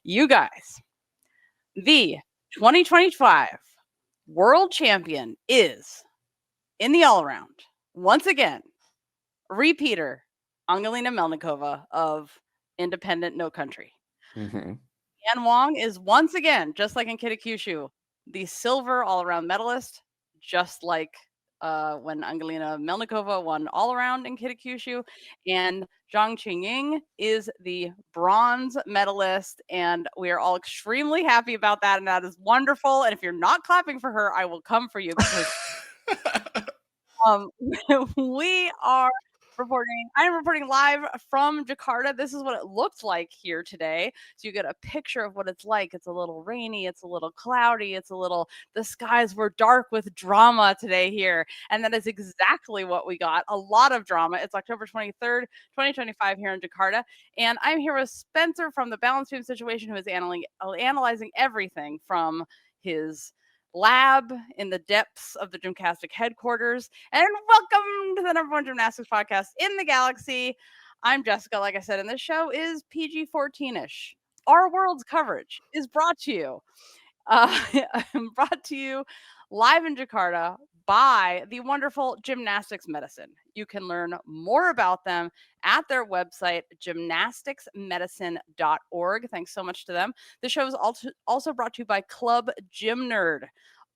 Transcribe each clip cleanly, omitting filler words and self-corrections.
You guys, the 2025 world champion is in the all around, once again, repeater Angelina Melnikova of Independent No Country. Mm-hmm. And Wong is once again, just like in Kitakyushu, the silver all around medalist, just like when Angelina Melnikova won all around in Kitakyushu. And Zhang is the bronze medalist. And we are all extremely happy about that. And that is wonderful. And if you're not clapping for her, I will come for you because we are I am reporting live from Jakarta. This is what it looked like here today. So you get a picture of what it's like. It's a little rainy, it's a little cloudy, the skies were dark with drama today here. And that is exactly what we got. A lot of drama. It's October 23rd, 2025 here in Jakarta. And I'm here with Spencer from the Balance Beam Situation, who is analyzing everything from his lab in the depths of the GymCastic headquarters. And welcome to the number one gymnastics podcast in the galaxy. I'm Jessica, like I said, and this show is PG-14-ish. Our world's coverage is brought to you live in Jakarta by the wonderful Gymnastics Medicine. You can learn more about them at their website, gymnasticsmedicine.org. Thanks so much to them. The show is also brought to you by Club Gym Nerd.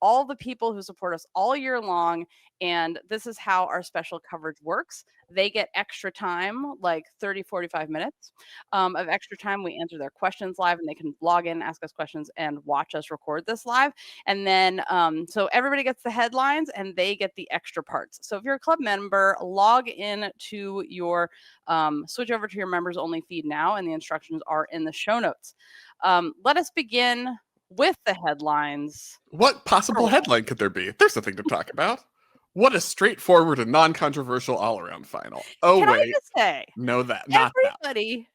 All the people who support us all year long. And this is how our special coverage works. They get extra time, like 30, 45 minutes of extra time. We answer their questions live and they can log in, ask us questions, and watch us record this live. And then, so everybody gets the headlines and they get the extra parts. So if you're a club member, log in to your, switch over to your members only feed now, and the instructions are in the show notes. Let us begin with the headlines. What possible headline could there be? There's nothing to talk about. What a straightforward and non-controversial all-around final. Oh, Can wait. I just say, no, not everybody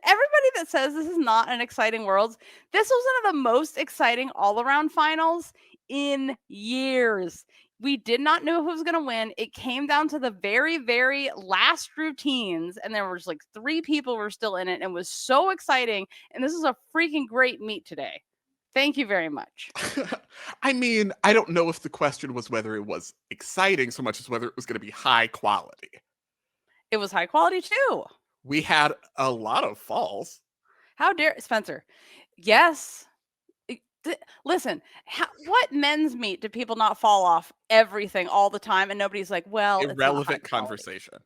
that says this is not an exciting world, this was one of the most exciting all-around finals in years. We did not know who was going to win. It came down to the very, very last routines, and there was like 3 people were still in it, and it was so exciting. And this is a freaking great meet today. Thank you very much. I mean, I don't know if the question was whether it was exciting so much as whether it was going to be high quality. It was high quality too. We had a lot of falls. How dare Spencer? Yes. Listen, what men's meet do people not fall off everything all the time? And nobody's like, well, irrelevant conversation.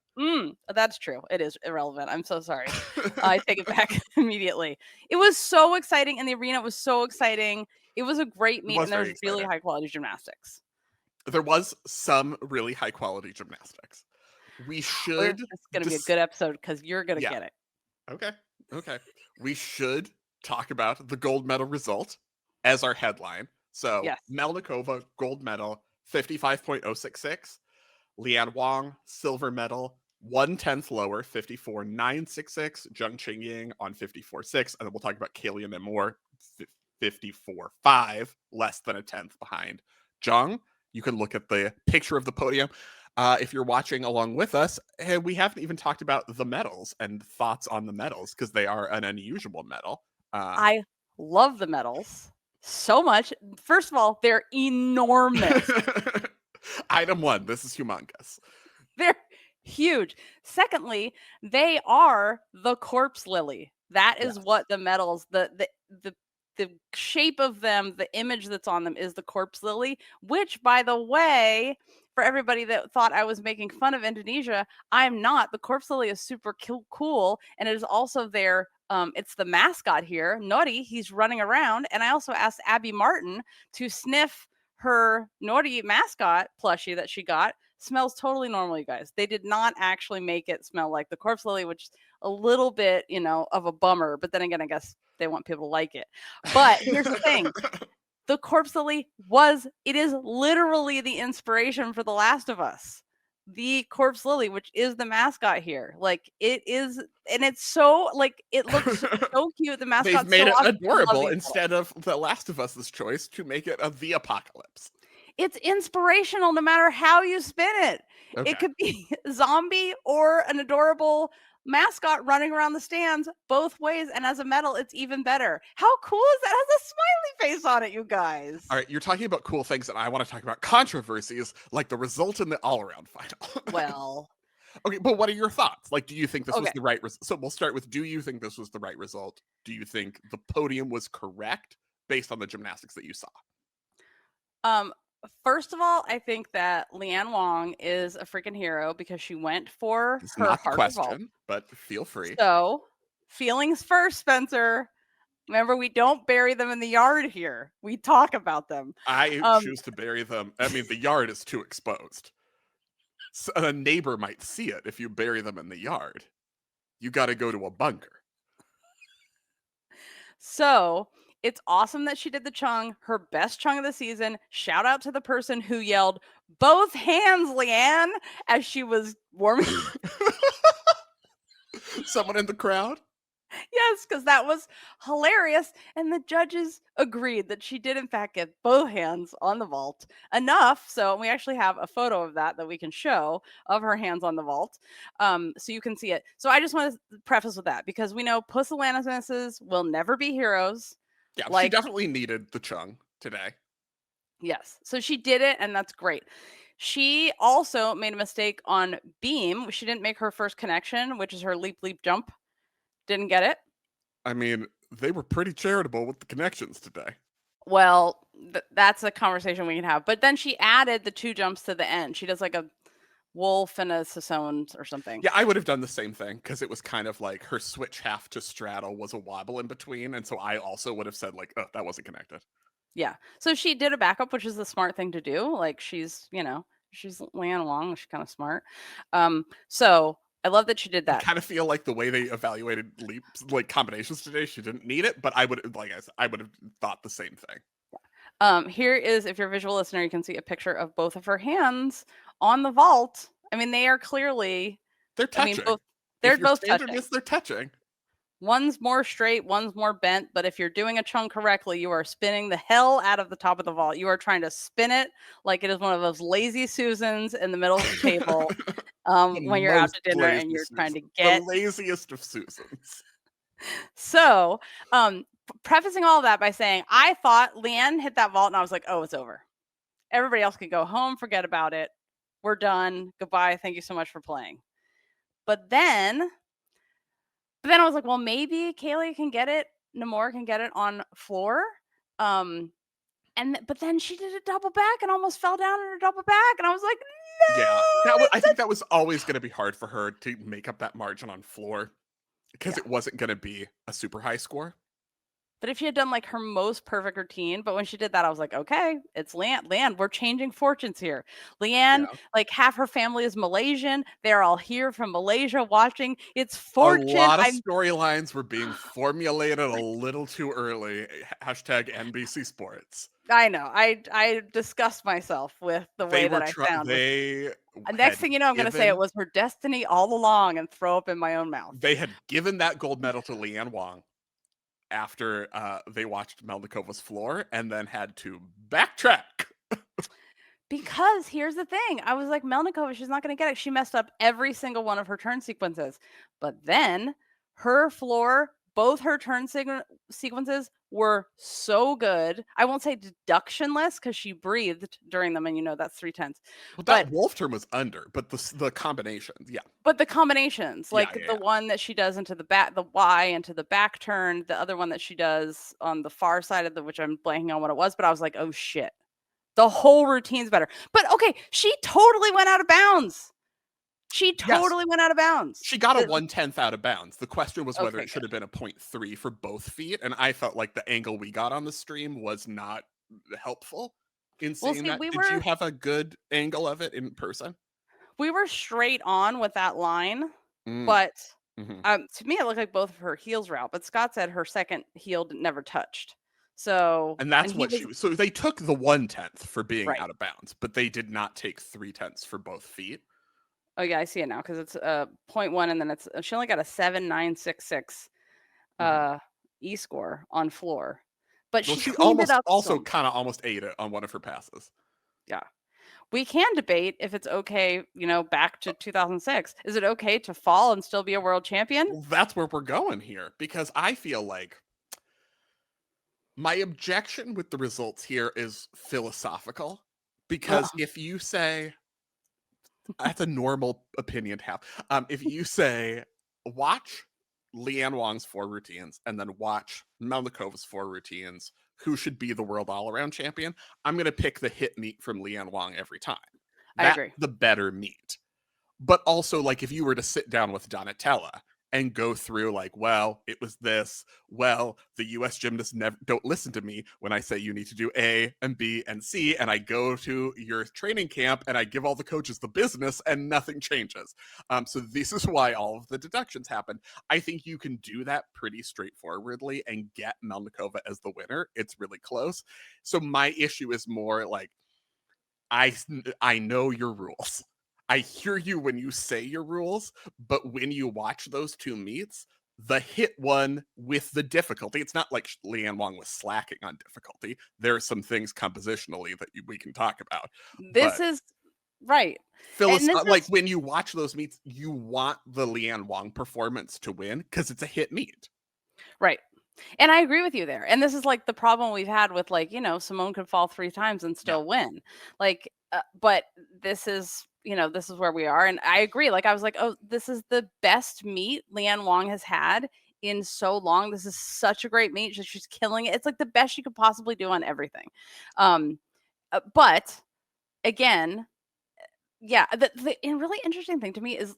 That's true. It is irrelevant. I'm so sorry. I take it back immediately. It was so exciting, and the arena was so exciting. It was a great meet, and there was really high quality gymnastics. There was some really high quality gymnastics. We should. It's going to be a good episode because you're going to get it. Okay. We should talk about the gold medal result as our headline. So yes. Melnikova, gold medal, 55.066. Leanne Wong, silver medal, 1/10 lower, 54.966. Cheng on 54.6. And then we'll talk about Kaylia Nemour, 54.5, less than a 10th behind Zhang. You can look at the picture of the podium if you're watching along with us. And we haven't even talked about the medals and thoughts on the medals because they are an unusual medal. I love the medals so much. First of all, they're enormous. Item 1, this is humongous. They're huge. Secondly, they are the corpse lily. That is what the medals, the shape of them, the image that's on them is the corpse lily, which, by the way, for everybody that thought I was making fun of Indonesia, I'm not. The corpse lily is super cool, and it is also their it's the mascot here, Nori. He's running around, and I also asked Abi Martin to sniff her Nori mascot plushie that she got. Smells totally normal, you guys. They did not actually make it smell like the corpse lily, which is a little bit, of a bummer. But then again, I guess they want people to like it. But here's the thing. The corpse lily it is literally the inspiration for The Last of Us. The corpse lily, which is the mascot here. Like, it is, and it's so, like, it looks so cute. The mascot They've made it adorable instead of The Last of Us's choice to make it the apocalypse. It's inspirational no matter how you spin it. Okay. It could be zombie or an adorable mascot running around the stands both ways, and as a medal, it's even better. How cool is that? It has a smiley face on it, you guys. All right, you're talking about cool things, and I want to talk about controversies, like the result in the all-around final. Well, okay, but what are your thoughts? Like, do you think this was okay. the right result? So we'll start with, do you think this was the right result? Do you think the podium was correct based on the gymnastics that you saw? First of all, I think that Leanne Wong is a freaking hero because she went for It's her not the harder vault. question, but feel free. So, feelings first, Spencer. Remember, we don't bury them in the yard here. We talk about them. I choose to bury them. I mean, the yard is too exposed. So a neighbor might see it if you bury them in the yard. You got to go to a bunker. So, it's awesome that she did the chung, her best chung of the season. Shout out to the person who yelled, "Both hands, Leanne," as she was warming. Someone in the crowd? Yes, because that was hilarious. And the judges agreed that she did, in fact, get both hands on the vault enough. So we actually have a photo of that we can show of her hands on the vault. So you can see it. So I just want to preface with that because we know pusillanimouses will never be heroes. Yeah, she definitely needed the chung today. Yes. So she did it, and that's great. She also made a mistake on beam. She didn't make her first connection, which is her leap, leap, jump. Didn't get it. I mean, they were pretty charitable with the connections today. Well, that's a conversation we can have. But then she added the 2 jumps to the end. She does like a wolf and a Sassone or something. Yeah, I would have done the same thing because it was kind of like her switch half to straddle was a wobble in between. And so I also would have said like, oh, that wasn't connected. Yeah. So she did a backup, which is the smart thing to do. Like she's Leanne Wong. She's kind of smart. So I love that she did that. I kind of feel like the way they evaluated leaps, like combinations today, she didn't need it, but I would have thought the same thing. Here is, if you're a visual listener, you can see a picture of both of her hands on the vault. I mean, they are clearly. They're touching. They're both touching. They're touching. One's more straight, one's more bent, but if you're doing a chung correctly, you are spinning the hell out of the top of the vault. You are trying to spin it like it is one of those lazy Susans in the middle of the table when you're out to dinner and you're trying to get... The laziest of Susans. So, prefacing all of that by saying, I thought Leanne hit that vault and I was like, oh, it's over. Everybody else can go home, forget about it. We're done. Goodbye. Thank you so much for playing. But then I was like, well, maybe Kaylia can get it. Nemour can get it on floor. But then she did a double back and almost fell down in her double back. And I was like, no. Yeah, I think that was always going to be hard for her to make up that margin on floor because it wasn't going to be a super high score. But if she had done like her most perfect routine, but when she did that, I was like, okay, it's Leanne. We're changing fortunes here. Leanne, like half her family is Malaysian. They're all here from Malaysia watching. It's fortune. A lot of storylines were being formulated a little too early. Hashtag NBC Sports. I know. I disgust myself with the way that I found it. Next thing you know, I'm going to say it was her destiny all along and throw up in my own mouth. They had given that gold medal to Leanne Wong after they watched Melnikova's floor and then had to backtrack. Because here's the thing. I was like, Melnikova, she's not going to get it. She messed up every single one of her turn sequences. But then her floor, both her turn sequences were so good. I won't say deductionless because she breathed during them, and that's 3/10. Well, that wolf turn was under, but the combinations, yeah. But the combinations, like the one that she does into the back, the Y into the back turn, the other one that she does on the far side of which I'm blanking on what it was, but I was like, oh shit, the whole routine's better. But okay, she totally went out of bounds. She totally went out of bounds. She got a 1/10 out of bounds. The question was whether it should have been a 0.3 for both feet. And I felt like the angle we got on the stream was not helpful in seeing that. Did you have a good angle of it in person? We were straight on with that line, but to me, it looked like both of her heels were out. But Scott said her second heel never touched. So, and that's what so they took the 1/10 for being out of bounds, but they did not take 3/10 for both feet. Oh yeah, I see it now because it's 0.1 and then she only got a 7.966 E score on floor. But she almost ate it on one of her passes. Yeah. we can debate if it's okay, back to 2006. Is it okay to fall and still be a world champion? Well, that's where we're going here, because I feel like my objection with the results here is philosophical. Because if you say, that's a normal opinion to have. If you say, watch Leanne Wong's 4 routines and then watch Melnikova's 4 routines, who should be the world all-around champion? I'm going to pick the hit meet from Leanne Wong every time. I agree. The better meet. But also, like, if you were to sit down with Donatella and go through, like, well, it was this, well, the US gymnasts don't listen to me when I say you need to do A and B and C, and I go to your training camp and I give all the coaches the business and nothing changes. So this is why all of the deductions happen. I think you can do that pretty straightforwardly and get Melnikova as the winner. It's really close. So my issue is more like, I know your rules. I hear you when you say your rules, but when you watch those 2 meets, the hit one with the difficulty, it's not like Leanne Wong was slacking on difficulty. There are some things compositionally that we can talk about. This is right. Like, when you watch those meets, you want the Leanne Wong performance to win because it's a hit meet. Right. And I agree with you there. And this is like the problem we've had with, like, Simone could fall 3 times and still win. Like, but this is, this is where we are. And I agree. Like, I was like, oh, this is the best meet Leanne Wong has had in so long. This is such a great meet. She's killing it. It's like the best she could possibly do on everything. But again, yeah, the really interesting thing to me is,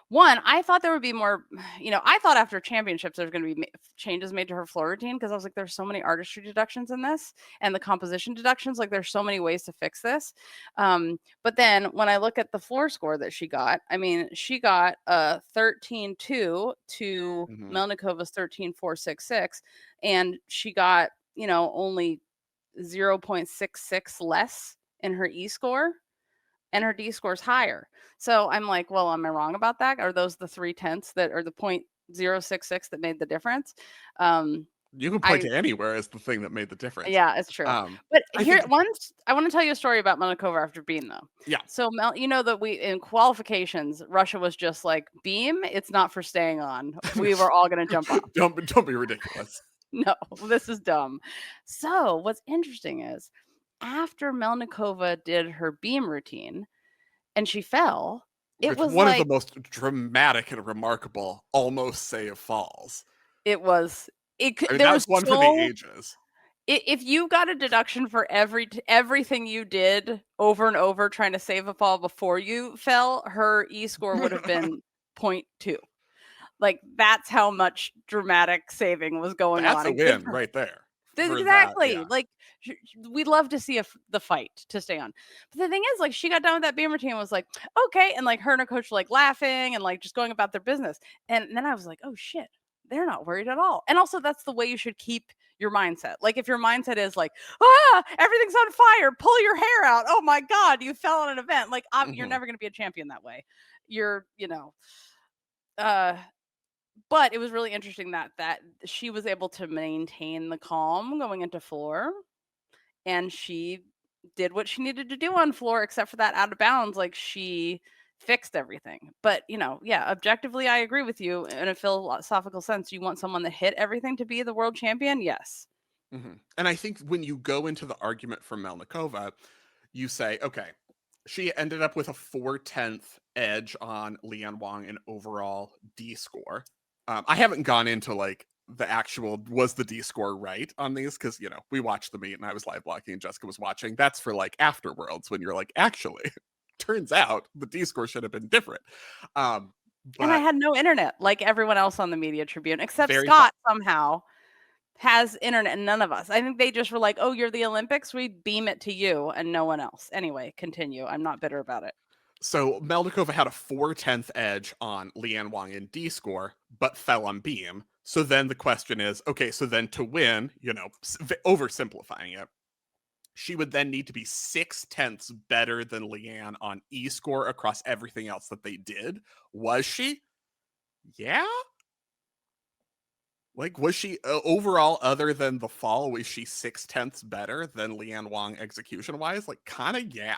one, I thought there would be more, I thought after championships there's going to be changes made to her floor routine, because I was like, there's so many artistry deductions in this and the composition deductions. Like, there's so many ways to fix this. But then when I look at the floor score that she got, I mean, she got a 13-2 to Melnikova's 13-4-6-6, and she got, only 0.66 less in her E score. And her D score is higher. So I'm like, well, am I wrong about that? Are those the 0.3 that are the 0.066 that made the difference? You can point to anywhere as the thing that made the difference. Yeah, it's true. But I want to tell you a story about Melnikova after beam, though. Yeah. So that we, in qualifications, Russia was just like, beam, it's not for staying on. We were all going to jump off. Don't be ridiculous. No, this is dumb. So what's interesting is, after Melnikova did her beam routine and she fell, it was one of the most dramatic and remarkable almost save falls. It was. That was one for the ages. If you got a deduction for everything you did over and over trying to save a fall before you fell, her E score would have been 0.2. Like, that's how much dramatic saving was going on. That's a win right there. Exactly. Like, we'd love to see the fight to stay on. But the thing is, like, she got done with that beam routine and was like, okay. And like, her and her coach were like laughing and like just going about their business. And then I was like, oh shit, they're not worried at all. And also, that's the way you should keep your mindset. Like, if your mindset is like, everything's on fire, pull your hair out. Oh my God, you fell on an event. Like, you're never going to be a champion that way. You're, but it was really interesting that she was able to maintain the calm going into floor, and she did what she needed to do on floor, except for that out of bounds. Like, she fixed everything. But, objectively, I agree with you in a philosophical sense. You want someone that hit everything to be the world champion? Yes. And I think when you go into the argument for Melnikova, you say, okay, she ended up with a 4/10 edge on Leanne Wong in overall D score. I haven't gone into like the actual, was the D score right on these? Because, we watched the meet and I was live blocking and Jessica was watching. That's for like afterworlds when you're like, actually, turns out the D score should have been different. And I had no internet like everyone else on the Media Tribune, except Scott somehow has internet and none of us. I think they just were like, oh, you're the Olympics, we beam it to you and no one else. Anyway, continue. I'm not bitter about it. So Melnikova had a 4/10 edge on Leanne Wong in D score, but fell on beam. So then the question is, okay, so then to win, oversimplifying it, she would then need to be 0.6 better than Leanne on E score across everything else that they did. Was she? Yeah. Like, was she overall, other than the fall, was she 0.6 better than Leanne Wong execution wise? Like, kind of, yeah.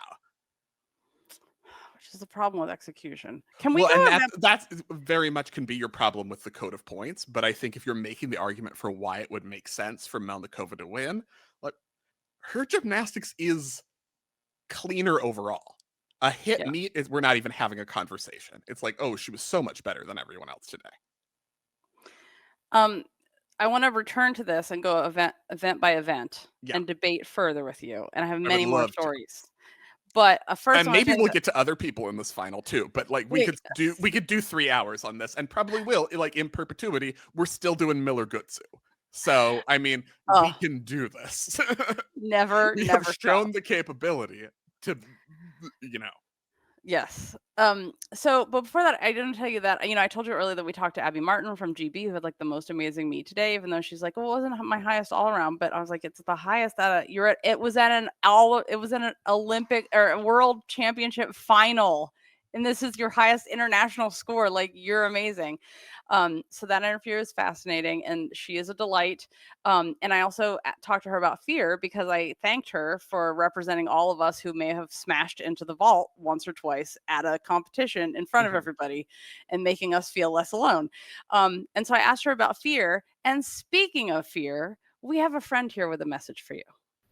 is the problem with execution. Can we well, go and that's very much can be your problem with the code of points. But I think if you're making the argument for why it would make sense for Melnikova to win, like her gymnastics is cleaner overall. A hit meet is we're not even having a conversation. It's like, oh, she was so much better than everyone else today. I want to return to this and go event by event and debate further with you. And I have many more stories. But first, and maybe we'll get to other people in this final too. But like we could do 3 hours on this, and probably will, like in perpetuity. We're still doing Miller Gutsu. So I mean, we can do this. Never have shown the capability to, Yes. So, but before that, I didn't tell you that, I told you earlier that we talked to Abi Martin from GB, who had like the most amazing meet today, even though she's like, well, it wasn't my highest all around, but I was like, it's the highest it was at an Olympic or a world championship final. And this is your highest international score. Like, you're amazing. So that interview is fascinating, and she is a delight. And I also talked to her about fear, because I thanked her for representing all of us who may have smashed into the vault once or twice at a competition in front of everybody and making us feel less alone. And so I asked her about fear. And speaking of fear, we have a friend here with a message for you.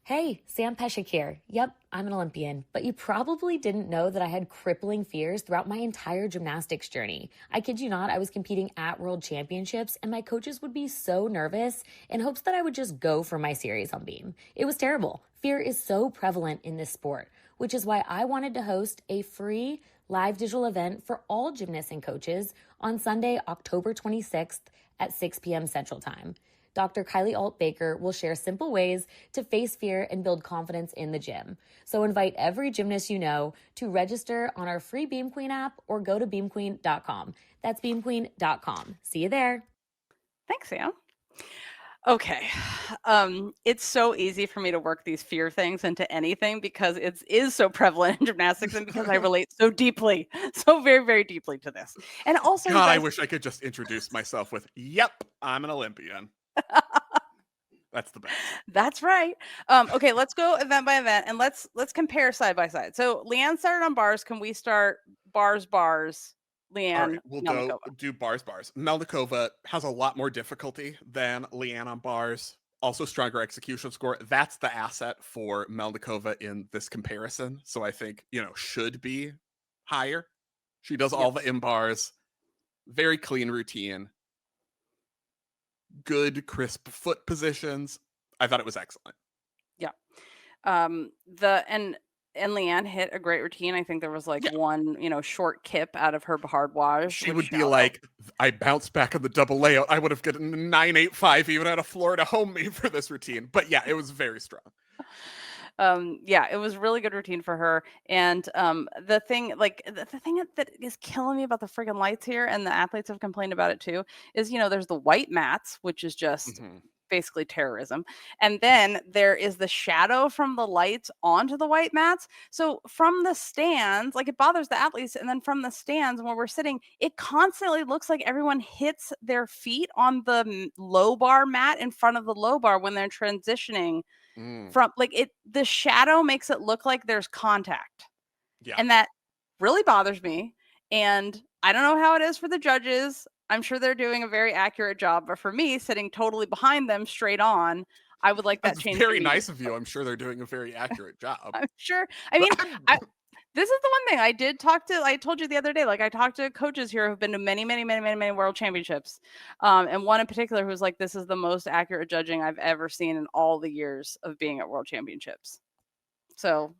Hey, Sam Peshek here. Yep, I'm an Olympian, but you probably didn't know that I had crippling fears throughout my entire gymnastics journey. I kid you not, I was competing at World Championships, and my coaches would be so nervous in hopes that I would just go for my series on beam. It was terrible. Fear is so prevalent in this sport, which is why I wanted to host a free live digital event for all gymnasts and coaches on Sunday, October 26th at 6 p.m. Central Time. Dr. Kylie Alt-Baker will share simple ways to face fear and build confidence in the gym. So invite every gymnast you know to register on our free Beam Queen app or go to beamqueen.com. That's beamqueen.com. See you there. Thanks, Sam. Okay. It's so easy for me to work these fear things into anything, because it is so prevalent in gymnastics, and because I relate so very, very deeply to this. And also, God, I wish I could just introduce myself with, yep, I'm an Olympian. That's the best. That's right. Okay, let's go event by event, and let's compare side by side. So Leanne started on bars. Can we start bars? Leanne, all right, we'll do bars. Melnikova has a lot more difficulty than Leanne on bars. Also stronger execution score. That's the asset for Melnikova in this comparison. So I think, should be higher. She does all the in bars. Very clean routine. Good, crisp foot positions. I thought it was excellent. Yeah. And Leanne hit a great routine. I think there was one, short kip out of her hardwage. She would be like, I bounced back on the double layout. I would have gotten 985 even at a Florida home meet for this routine. But yeah, it was very strong. It was really good routine for her. And the thing that is killing me about the friggin' lights here, and the athletes have complained about it too, is there's the white mats, which is just basically terrorism, and then there is the shadow from the lights onto the white mats. So from the stands, it bothers the athletes, and then from the stands where we're sitting, it constantly looks like everyone hits their feet on the low bar mat in front of the low bar when they're transitioning. From the shadow makes it look like there's contact. Yeah. And that really bothers me. And I don't know how it is for the judges. I'm sure they're doing a very accurate job, but for me, sitting totally behind them straight on, I would like that change. Very nice of you. I'm sure they're doing a very accurate job. I'm sure. I mean, this is the one thing I told you the other day, I talked to coaches here who've been to many, many, many, many, many world championships. And one in particular who's like, this is the most accurate judging I've ever seen in all the years of being at world championships. So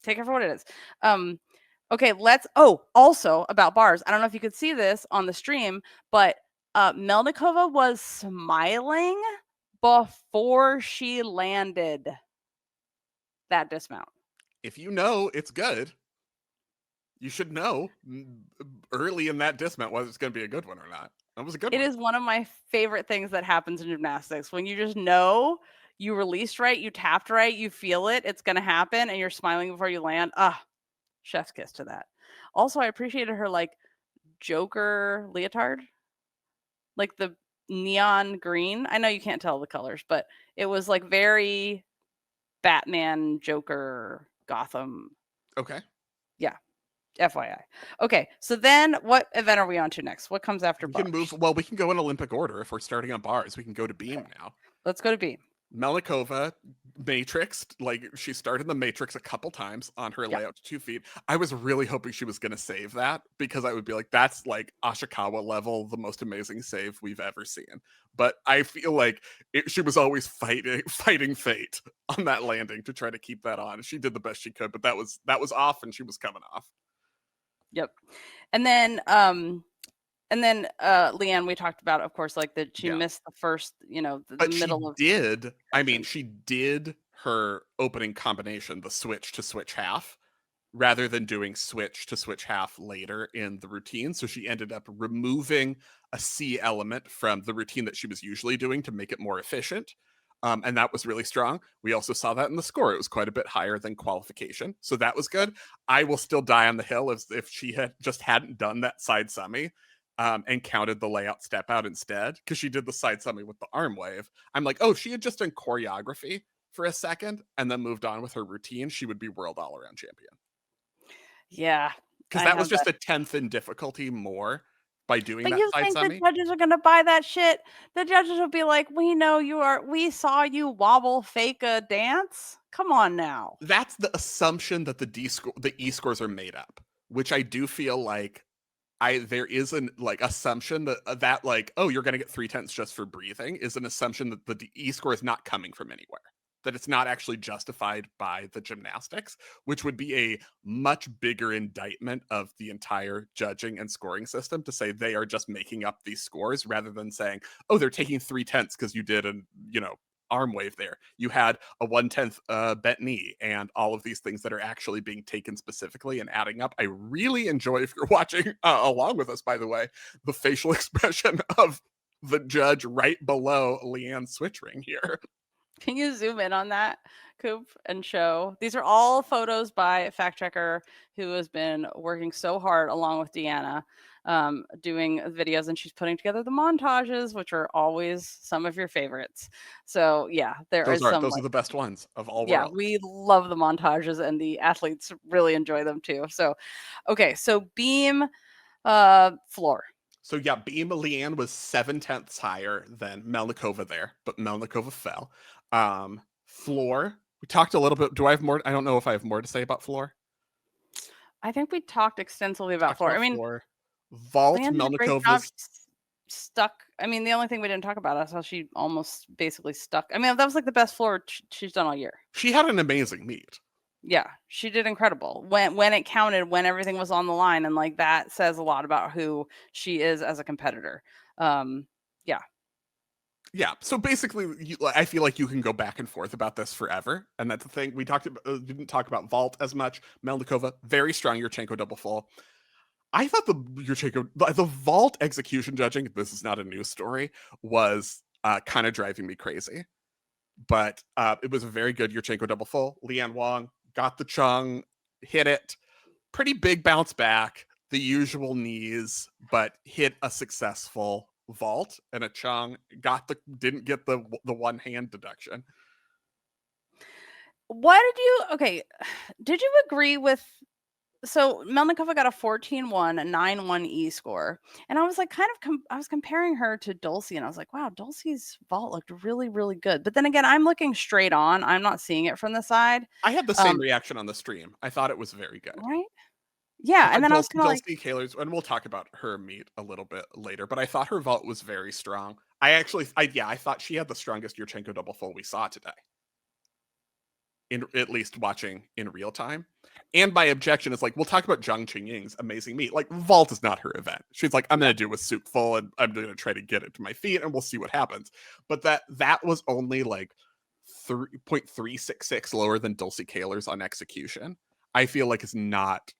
take it for what it is. Okay, also about bars. I don't know if you could see this on the stream, but Melnikova was smiling before she landed that dismount. If you know it's good, you should know early in that dismount whether it's going to be a good one or not. That was a good one. It is one of my favorite things that happens in gymnastics. When you just know you released right, you tapped right, you feel it, it's going to happen, and you're smiling before you land. Chef's kiss to that. Also, I appreciated her Joker leotard, the neon green. I know you can't tell the colors, but it was very Batman, Joker, Gotham. Okay. Yeah. FYI. Okay, so then what event are we on to next? What comes after bars? We can go in Olympic order. If we're starting on bars, we can go to beam now. Let's go to beam. Melnikova matrixed, like she started the matrix a couple times on her layout to 2 feet. I was really hoping she was going to save that, because I would be like, that's like Ashikawa level, the most amazing save we've ever seen. But I feel like she was always fighting fate on that landing to try to keep that on. She did the best she could, but that was off, and she was coming off. Yep. And then Leanne, we talked about, of course, like that she missed the first, the middle of. She did her opening combination, the switch to switch half, rather than doing switch to switch half later in the routine. So she ended up removing a C element from the routine that she was usually doing to make it more efficient. And that was really strong. We also saw that in the score. It was quite a bit higher than qualification. So that was good. I will still die on the hill if she hadn't done that side semi. And counted the layout step out instead, because she did the side semi with the arm wave. I'm like, oh, if she had just done choreography for a second and then moved on with her routine, she would be world all-around champion. Yeah. Because that was just a 10th in difficulty more by doing that side semi. But you think the judges are going to buy that shit? The judges will be like, we saw you wobble fake a dance? Come on now. That's the assumption that the E-scores are made up, which I do feel like there is an assumption that like, oh, you're gonna get 3/10 just for breathing, is an assumption that the E-score is not coming from anywhere, that it's not actually justified by the gymnastics, which would be a much bigger indictment of the entire judging and scoring system, to say they are just making up these scores rather than saying, oh, they're taking 3/10 because you did an arm wave there. You had a 1/10 bent knee, and all of these things that are actually being taken specifically and adding up. I really enjoy, if you're watching along with us, by the way, the facial expression of the judge right below Leanne's switch ring here. Can you zoom in on that, Coop, and show? These are all photos by a fact checker who has been working so hard along with Deanna, doing videos, and she's putting together the montages, which are always some of your favorites. So yeah, those are the best ones of all. Yeah, we love the montages, and the athletes really enjoy them too. So, okay, so beam, floor. So yeah, beam Leanne was 7/10 higher than Melnikova there, but Melnikova fell. Floor, we talked a little bit. Do I have more? I don't know if I have more to say about floor. I think we talked extensively about floor. Floor. Vault, Melnikova's stuck. I mean, the only thing we didn't talk about is how she almost basically stuck. I mean, that was like the best floor she's done all year. She had an amazing meet. Yeah, she did incredible when it counted, when everything was on the line, and like that says a lot about who she is as a competitor. Yeah. So basically, I feel like you can go back and forth about this forever, and that's the thing. We didn't talk about vault as much. Melnikova, very strong Yurchenko double full. I thought the vault execution judging, this is not a news story, was kind of driving me crazy. But it was a very good Yurchenko double full. Leanne Wong got the Cheng, hit it. Pretty big bounce back, the usual knees, but hit a successful vault, and a Cheng didn't get the one hand deduction. Did you agree with, so Melnikova got a 14-1, a 9-1 E score, and I was like, I was comparing her to Dulcie, and I was like, wow, Dulcie's vault looked really, really good. But then again, I'm looking straight on. I'm not seeing it from the side. I had the same reaction on the stream. I thought it was very good. Right? Yeah, and then I was kind of like, Kayla's, and we'll talk about her meet a little bit later, but I thought her vault was very strong. I thought she had the strongest Yurchenko double full we saw today. At least watching in real time. And my objection is like, we'll talk about Zhang Qingying's amazing meet. Like, vault is not her event. She's like, I'm going to do a soup full, and I'm going to try to get it to my feet, and we'll see what happens. But that was only like 3.366 lower than Dulcie Kaler's on execution. I feel like it's not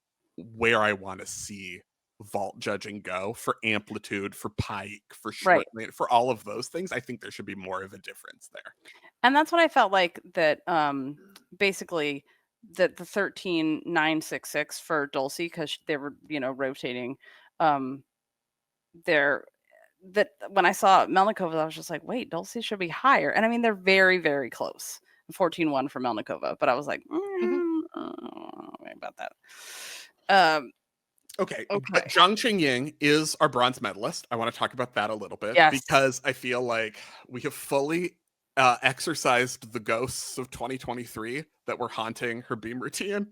where I want to see vault judging go for amplitude, for pike, for short, for all of those things. I think there should be more of a difference there. And that's what I felt like, that basically that the 13.966 for Dulcie, because they were, rotating there, that when I saw Melnikova, I was just like, wait, Dulcie should be higher. And I mean, they're very, very close. 14-1 for Melnikova, but I was like, about that. Okay. But Zhang Qingying is our bronze medalist. I want to talk about that a little bit because I feel like we have fully exorcised the ghosts of 2023 that were haunting her beam routine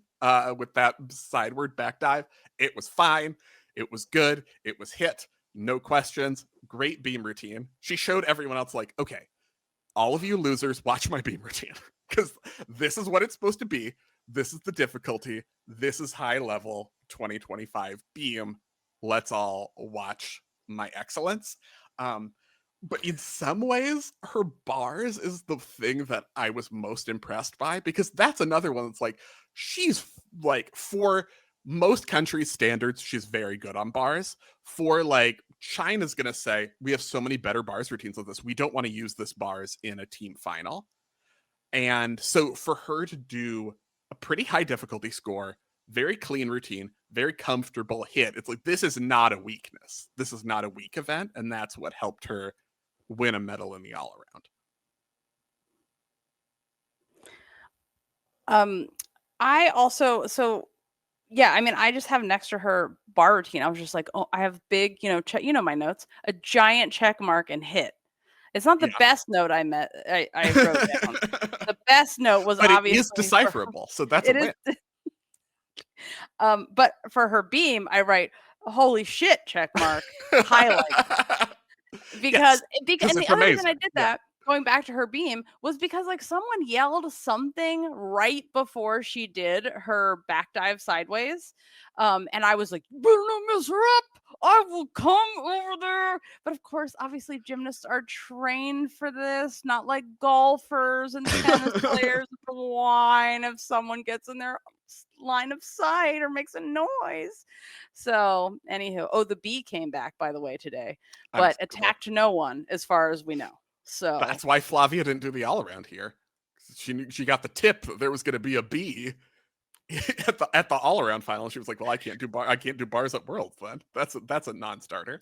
with that sideward back dive. It was fine. It was good. It was hit. No questions. Great beam routine. She showed everyone else like, okay, all of you losers, watch my beam routine because this is what it's supposed to be. This is the difficulty. This is high level 2025 beam. Let's all watch my excellence. But in some ways, her bars is the thing that I was most impressed by because that's another one that's like, she's like, for most countries' standards, she's very good on bars. For like, China's going to say, we have so many better bars routines with this. We don't want to use this bars in a team final. And so for her to do a pretty high difficulty score, very clean routine, very comfortable hit, it's like, this is not a weakness. This is not a weak event. And that's what helped her win a medal in the all around. I also, I just have next to her bar routine. I was just like, oh, I have big, my notes, a giant check mark and hit. It's not the best note I wrote down. The best note was but obviously it is decipherable, so that's a win. But for her beam, I write, holy shit, check mark, highlight. Because and the other reason I did that, going back to her beam, was because like someone yelled something right before she did her back dive sideways. And I was like, better not mess her up. I will come over there. But of course, obviously, gymnasts are trained for this, not like golfers and tennis players with the whine if someone gets in their line of sight or makes a noise. So, anywho, the bee came back, by the way, today, but attacked no one as far as we know. So that's why Flavia didn't do the all around here. She got the tip that there was going to be a bee at the all around final. She was like, "Well, I can't do bars at Worlds then. That's a non-starter."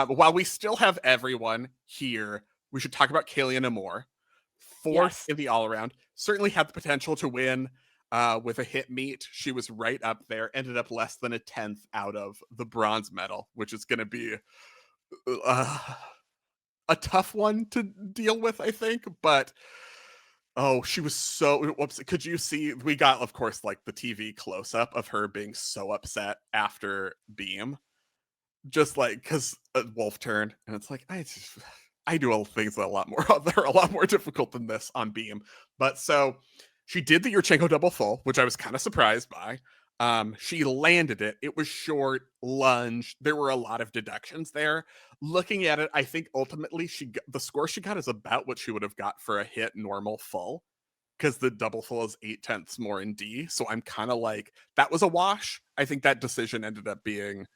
While we still have everyone here, we should talk about Kaylia Nemour, fourth in the all around. Certainly had the potential to win with a hit meet. She was right up there. Ended up less than a 10th out of the bronze medal, which is going to be a tough one to deal with, I think. But she was so whoops. Could you see? We got, of course, like the TV close up of her being so upset after beam, just like because Wolf turned, and it's like I do all things that are a lot more difficult than this on beam. But so she did the Yurchenko double full, which I was kind of surprised by. She landed it. It was short, lunge. There were a lot of deductions there. Looking at it, I think ultimately the score she got is about what she would have got for a hit normal full, because the double full is 0.8 more in D. So I'm kind of like, that was a wash. I think that decision ended up being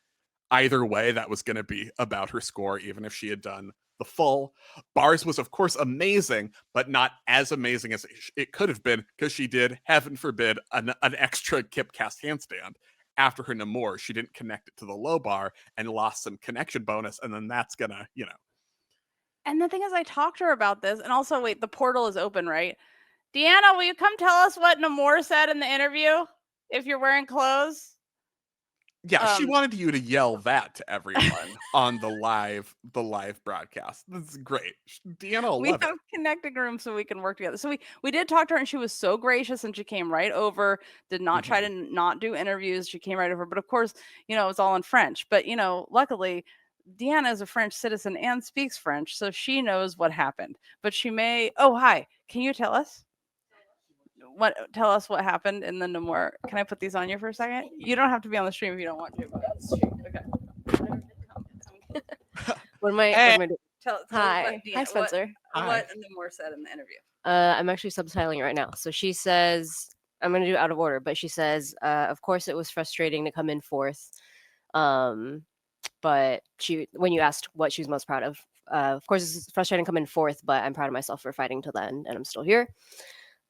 either way, that was going to be about her score, even if she had done the full. Bars was, of course, amazing, but not as amazing as it could have been, because she did, heaven forbid, an extra GymCastic handstand. After her Nemour, she didn't connect it to the low bar and lost some connection bonus, and then that's gonna, And the thing is, I talked to her about this, and also, wait, the portal is open, right? Deanna, will you come tell us what Nemour said in the interview, if you're wearing clothes? Yeah, she wanted you to yell that to everyone on the live broadcast. This is great. Deanna, we have connecting rooms so we can work together. So we did talk to her, and she was so gracious, and she came right over, did not try to not do interviews. She came right over, but of course, it was all in French. But luckily, Deanna is a French citizen and speaks French, so she knows what happened. But she may. Oh, hi. Can you tell us? Tell us what happened in the Nemour. Can I put these on you for a second? You don't have to be on the stream if you don't want to. Okay. What am I doing? Hi, Spencer. What Nemour said in the interview. I'm actually subtitling it right now. So she says, I'm going to do it out of order, but she says, of course it was frustrating to come in fourth. But when you asked what she was most proud of course it's frustrating to come in fourth, but I'm proud of myself for fighting till the end, and I'm still here.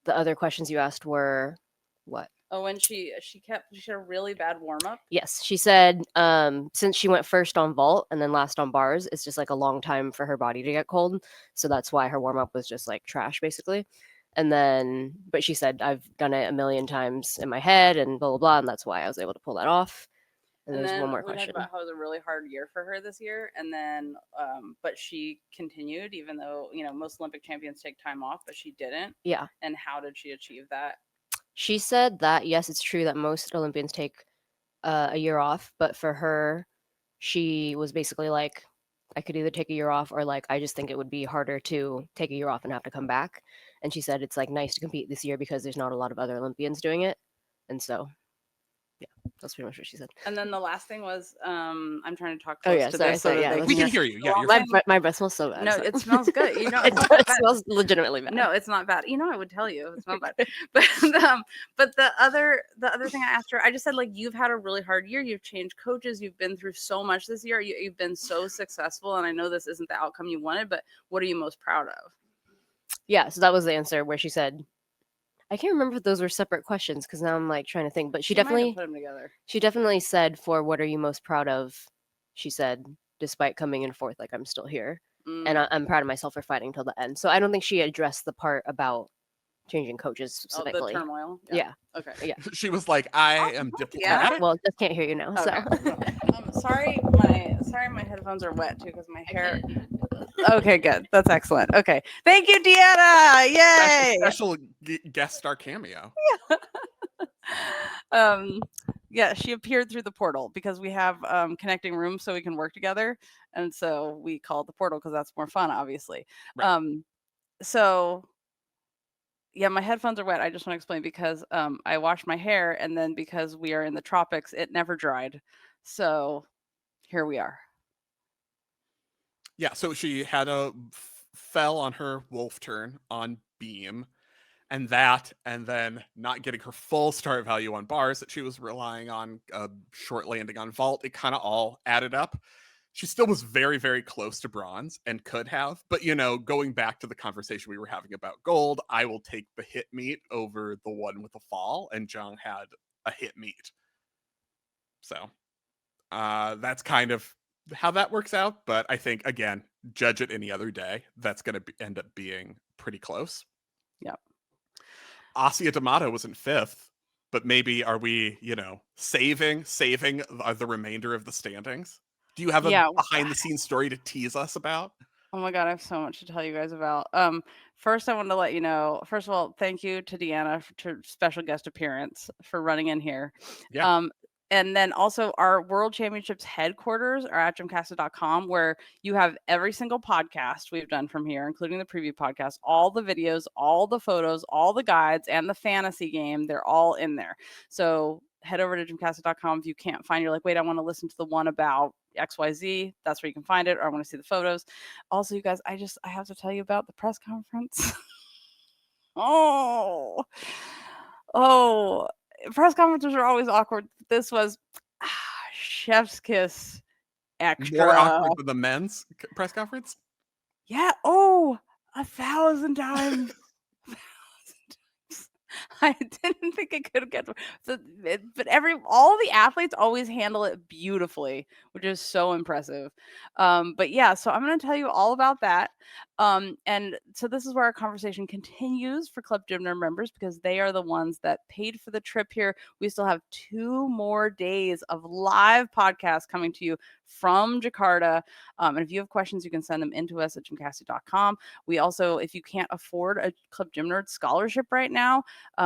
The other questions you asked were what? Oh, when she had a really bad warm up. Yes, she said since she went first on vault and then last on bars, it's just like a long time for her body to get cold. So that's why her warm up was just like trash, basically. And then, but she said I've done it a million times in my head and blah blah blah, and that's why I was able to pull that off. And there's one more we question. talked about how it was a really hard year for her this year, and then but she continued, even though most Olympic champions take time off, but she didn't. Yeah. And how did she achieve that? She said that yes, it's true that most Olympians take a year off, but for her, she was basically like, I could either take a year off or like I just think it would be harder to take a year off and have to come back. And she said it's like nice to compete this year because there's not a lot of other Olympians doing it, and so. Yeah, that's pretty much what she said. And then the last thing was, I'm trying to talk close to this. We can hear you. Yeah, my breath smells so bad. No, it smells good. It smells legitimately bad. No, it's not bad. I would tell you it smells bad. But the other thing I asked her, I just said, like, you've had a really hard year. You've changed coaches. You've been through so much this year. You've been so successful, and I know this isn't the outcome you wanted, but what are you most proud of? Yeah, so that was the answer where she said. I can't remember if those were separate questions because now I'm like trying to think. But she definitely put them together. She definitely said, "For what are you most proud of?" She said, despite coming in fourth, like I'm still here, and I'm proud of myself for fighting till the end. So I don't think she addressed the part about changing coaches specifically. The turmoil. Yeah. Okay. Yeah. She was like, "I am diplomatic." Yeah. Well, just can't hear you now. Okay. So. Sorry, my headphones are wet too because my hair. Okay, good. That's excellent. Okay, thank you, Deanna. Yay! Special guest star cameo. Yeah, she appeared through the portal because we have connecting rooms so we can work together, and so we called the portal because that's more fun, obviously. Right. So yeah, my headphones are wet. I just want to explain because I washed my hair, and then because we are in the tropics, it never dried. So here we are. Yeah, so she had fell on her wolf turn on beam, and then not getting her full start value on bars that she was relying on, short landing on vault. It kind of all added up. She still was very, very close to bronze and could have, but going back to the conversation we were having about gold, I will take the hit meet over the one with the fall, and Zhang had a hit meet. So that's kind of how that works out, but I think, again, judge it any other day. That's going to end up being pretty close. Yep. Asia D'Amato was in fifth, but maybe are we, saving the remainder of the standings? Do you have a behind-the-scenes story to tease us about? Oh my God, I have so much to tell you guys about. First, I wanted to let you know, first of all, thank you to Deanna for special guest appearance for running in here. Yeah. And then also our World Championships headquarters are at GymCastic.com, where you have every single podcast we've done from here, including the preview podcast, all the videos, all the photos, all the guides, and the fantasy game. They're all in there. So head over to GymCastic.com. If you can't find, you're like, wait, I want to listen to the one about XYZ. That's where you can find it, or I want to see the photos. Also, you guys, I have to tell you about the press conference. Press conferences are always awkward. This was chef's kiss extra. More awkward than the men's press conference? Yeah. Oh, 1,000 times. I didn't think it could get so, but all the athletes always handle it beautifully, which is so impressive. But yeah, so I'm going to tell you all about that. And so this is where our conversation continues for Club Gym Nerd members, because they are the ones that paid for the trip here. We still have 2 more days of live podcasts coming to you from Jakarta. And if you have questions, you can send them into us at gymcastic.com. We also, if you can't afford a Club Gym Nerd scholarship right now,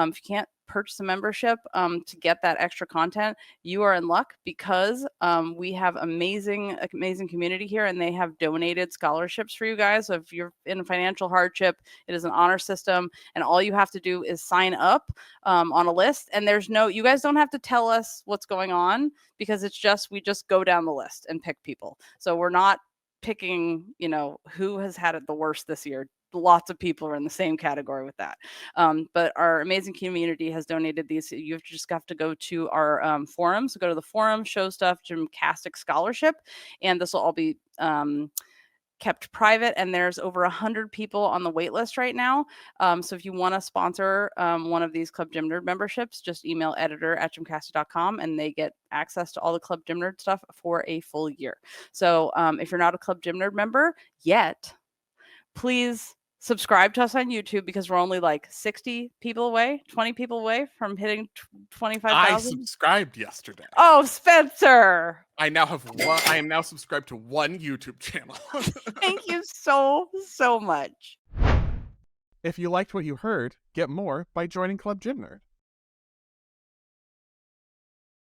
if you can't purchase a membership to get that extra content, you are in luck, because we have amazing community here, and they have donated scholarships for you guys. So if you're in financial hardship, it is an honor system, and all you have to do is sign up on a list, and you guys don't have to tell us what's going on, because we just go down the list and pick people. So we're not picking, who has had it the worst this year. Lots of people are in the same category with that. But our amazing community has donated these. You just have to go to our forum. So go to the forum, show stuff, GymCastic scholarship, and this will all be kept private, and there's over 100 people on the wait list right now. So if you want to sponsor one of these Club Gym Nerd memberships, just email editor@gymcastic.com, and they get access to all the Club Gym Nerd stuff for a full year. So if you're not a Club Gym Nerd member yet, please Subscribe to us on YouTube because we're only like 60 people away, 20 people away from hitting 25,000. I subscribed yesterday. Oh, Spencer. I am now subscribed to one YouTube channel. Thank you so much. If you liked what you heard, get more by joining Club Gym Nerd.